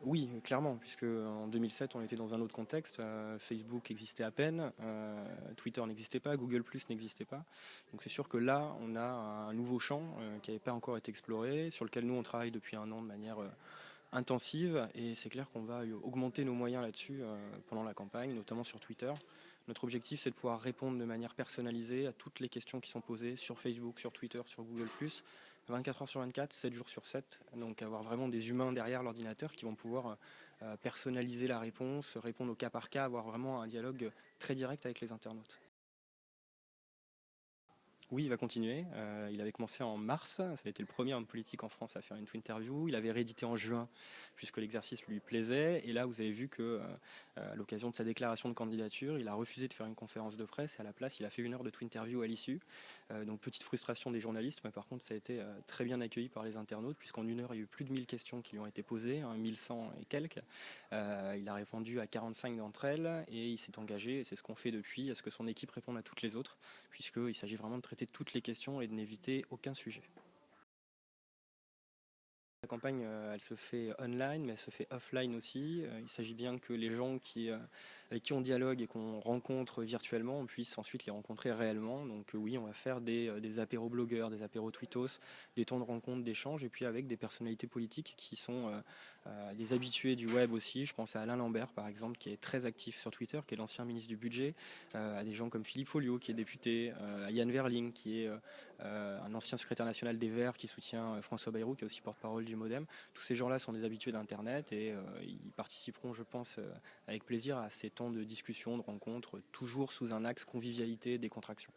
Oui, clairement, puisque en 2007, on était dans un autre contexte. Facebook existait à peine, Twitter n'existait pas, Google Plus n'existait pas. Donc c'est sûr que là, on a un nouveau champ qui n'avait pas encore été exploré, sur lequel nous, on travaille depuis un an de manière intensive. Et c'est clair qu'on va augmenter nos moyens là-dessus pendant la campagne, notamment sur Twitter. Notre objectif, c'est de pouvoir répondre de manière personnalisée à toutes les questions qui sont posées sur Facebook, sur Twitter, sur Google+, 24 heures sur 24, 7 jours sur 7. Donc avoir vraiment des humains derrière l'ordinateur qui vont pouvoir personnaliser la réponse, répondre au cas par cas, avoir vraiment un dialogue très direct avec les internautes. Oui, il va continuer. Il avait commencé en mars. Ça a été le premier homme politique en France à faire une interview. Il avait réédité en juin, puisque l'exercice lui plaisait. Et là, vous avez vu que, à l'occasion de sa déclaration de candidature, il a refusé de faire une conférence de presse. Et à la place, il a fait une heure de interview à l'issue. Donc, petite frustration des journalistes. Mais par contre, ça a été très bien accueilli par les internautes, puisqu'en une heure, il y a eu plus de 1000 questions qui lui ont été posées, 1100 et quelques. Il a répondu à 45 d'entre elles. Et il s'est engagé, et c'est ce qu'on fait depuis, à ce que son équipe réponde à toutes les autres, puisqu'il s'agit vraiment de traiter toutes les questions et de n'éviter aucun sujet. La campagne, elle se fait online, mais elle se fait offline aussi. Il s'agit bien que les gens avec qui on dialogue et qu'on rencontre virtuellement, on puisse ensuite les rencontrer réellement. Donc oui, on va faire des apéros blogueurs, des apéros tweetos, des temps de rencontre, d'échanges, et puis avec des personnalités politiques qui sont des habitués du web aussi. Je pense à Alain Lambert, par exemple, qui est très actif sur Twitter, qui est l'ancien ministre du Budget, à des gens comme Philippe Folliot, qui est député, à Yann Verling, qui est un ancien secrétaire national des Verts, qui soutient François Bayrou, qui est aussi porte-parole du Modem. Tous ces gens-là sont des habitués d'Internet et ils participeront, je pense, avec plaisir à ces temps de discussion, de rencontres, toujours sous un axe convivialité et décontraction.